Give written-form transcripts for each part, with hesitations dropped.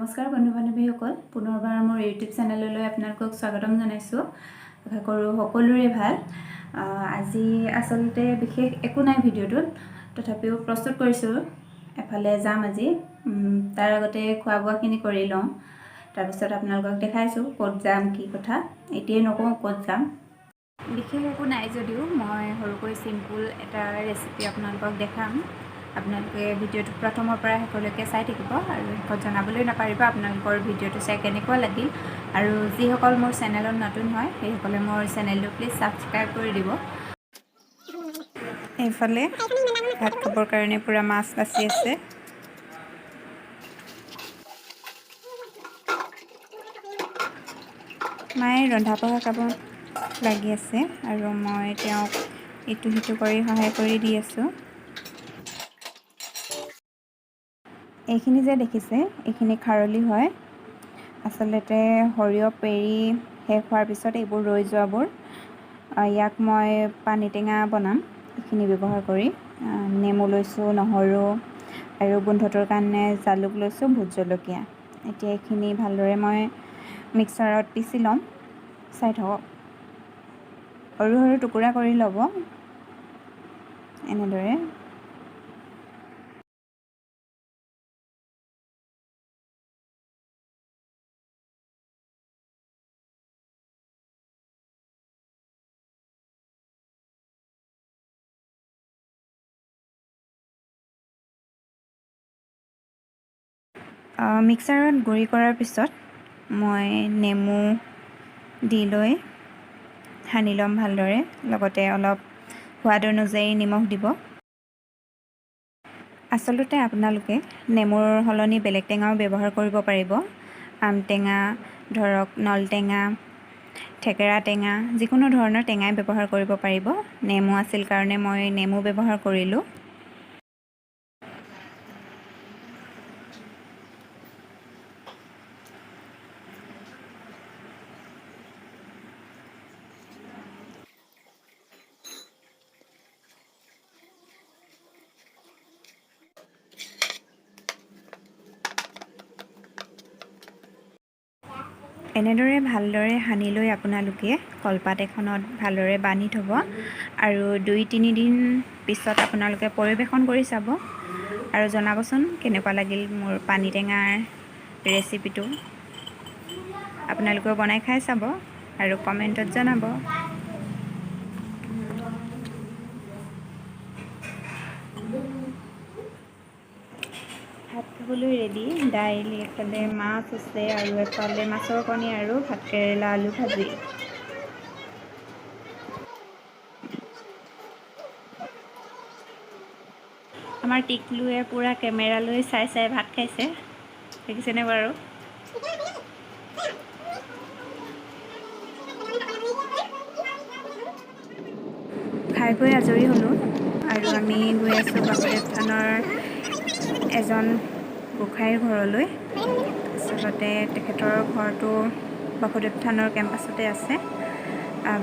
নমস্কাৰ বন্ধু বান্ধৱীসকল, পুনৰবাৰ মোৰ ইউটিউব চেনেললৈ আপোনালোকক স্বাগতম জনাইছোঁ। আশা কৰোঁ সকলোৰে ভাল। আজি আচলতে বিশেষ একো নাই ভিডিঅ'টোত, তথাপিও প্ৰস্তুত কৰিছোঁ। এফালে যাম আজি, তাৰ আগতে খোৱা বোৱাখিনি কৰি লওঁ। তাৰপিছত আপোনালোকক দেখাইছোঁ ক'ত যাম, কি কথা। এতিয়াই নকওঁ ক'ত যাম। বিশেষ একো নাই যদিও মই সৰুকৈ চিম্পুল এটা ৰেচিপি আপোনালোকক দেখাম। আপোনালোকে ভিডিঅ'টো প্ৰথমৰ পৰা শেষলৈকে চাই থাকিব আৰু শেষত জনাবলৈ নাপাহৰিব আপোনালোকৰ ভিডিঅ'টো চাই কেনেকুৱা লাগিল। আৰু যিসকল মোৰ চেনেলত নতুন হয় সেইসকলে মোৰ চেনেলটো প্লিজ ছাবস্ক্ৰাইব কৰি দিব। এইফালে ভাত খাবৰ কাৰণে পূৰা মাছ বাচি আছে। মায়ে ৰন্ধা বঢ়া কামত লাগি আছে আৰু মই তেওঁক ইটো সিটো কৰি সহায় কৰি দি আছোঁ। এইখিনি যে দেখিছে, এইখিনি খাৰলি হয়। আচলতে সৰিয়হ পেৰি শেষ হোৱাৰ পিছত এইবোৰ ৰৈ যোৱাবোৰ, ইয়াক মই পানী টেঙা বনাম এইখিনি ব্যৱহাৰ কৰি। নেমু লৈছোঁ, নহৰু আৰু গোন্ধটোৰ কাৰণে জালুক লৈছোঁ, ভোট জলকীয়া। এতিয়া এইখিনি ভালদৰে মই মিক্সাৰত পিচি ল'ম। চাই থাকক, সৰু সৰু টুকুৰা কৰি ল'ব এনেদৰে। মিক্সাৰত গুড়ি কৰাৰ পিছত মই নেমু দি লৈ সানি ল'ম ভালদৰে। লগতে অলপ সোৱাদ অনুযায়ী নিমখ দিব। আচলতে আপোনালোকে নেমুৰ সলনি বেলেগ টেঙাও ব্যৱহাৰ কৰিব পাৰিব। আম টেঙা, ধৰক নল টেঙা, থেকেৰা টেঙা, যিকোনো ধৰণৰ টেঙাই ব্যৱহাৰ কৰিব পাৰিব। নেমু আছিল কাৰণে মই নেমু ব্যৱহাৰ কৰিলোঁ। এনেদৰে ভালদৰে সানি লৈ আপোনালোকে কলপাত এখনত ভালদৰে বান্ধি থ'ব আৰু 2-3 দিন পিছত আপোনালোকে পৰিৱেশন কৰি চাব আৰু জনাবচোন কেনেকুৱা লাগিল মোৰ পানী টেঙাৰ ৰেচিপিটো। আপোনালোকেও বনাই খাই চাব আৰু কমেণ্টত জনাব। ভাত খাবলৈ ৰেডি। দাইল, এফালে মাছ আছে আৰু এফালে মাছৰ কণী আৰু ভাতকেৰেলা আলু ভাজি। আমাৰ টিকলুৱে পূৰা কেমেৰালৈ চাই চাই ভাত খাইছে, দেখিছেনে বাৰু? খাই বৈ আজৰি হ'লোঁ আৰু আমি গৈ আছোঁ বাসুদেৱ থানৰ এজন গোসাঁইৰ ঘৰলৈ। আচলতে তেখেতৰ ঘৰটো বাসুদেৱ থানৰ কেম্পাছতে আছে।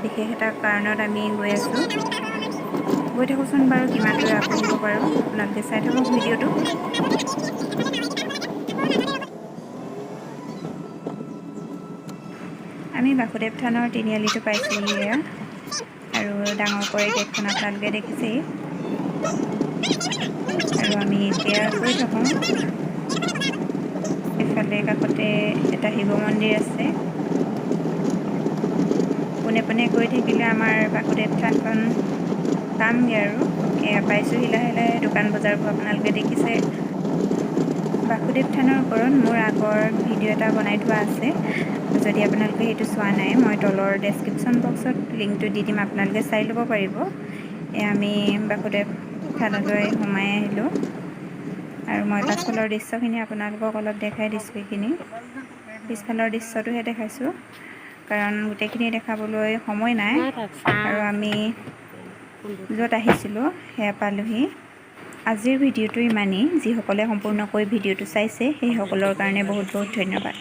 বিশেষ এটা কাৰণত আমি গৈ আছোঁ। গৈ থাকোঁচোন বাৰু কিমান দূৰ আগবাঢ়িব পাৰোঁ, আপোনালোকে চাই থাকক ভিডিঅ'টো। আমি বাসুদেৱ থানৰ তিনিআলিটো পাইছোঁহি আৰু ডাঙৰকৈ গেটখন আপোনালোকে দেখিছেই। আৰু আমি এতিয়া গৈ থাকোঁ। এফালে কাষতে এটা শিৱ মন্দিৰ আছে। পোনে পোনে গৈ থাকিলে আমাৰ বাসুদেৱ থানখন পামগৈ আৰু। এয়া পাইছোঁহি লাহে লাহে। দোকান বজাৰবোৰ আপোনালোকে দেখিছে। বাসুদেৱ থানৰ ওপৰত মোৰ আগৰ ভিডিঅ' এটা বনাই থোৱা আছে। যদি আপোনালোকে সেইটো চোৱা নাই, মই তলৰ ডেছক্ৰিপশ্যন বক্সত লিংকটো দি দিম, আপোনালোকে চাই ল'ব পাৰিব। আমি বাসুদেৱ থানলৈ সোমাই আহিলোঁ আৰু মই পাছফালৰ দৃশ্যখিনি আপোনালোকক অলপ দেখাই দিছোঁ। এইখিনি পিছফালৰ দৃশ্যটোহে দেখাইছোঁ, কাৰণ গোটেইখিনি দেখাবলৈ সময় নাই আৰু আমি য'ত আহিছিলোঁ সেয়া পালোঁহি। আজিৰ ভিডিঅ'টো ইমানেই। যিসকলে সম্পূৰ্ণকৈ ভিডিঅ'টো চাইছে সেইসকলৰ কাৰণে বহুত বহুত ধন্যবাদ।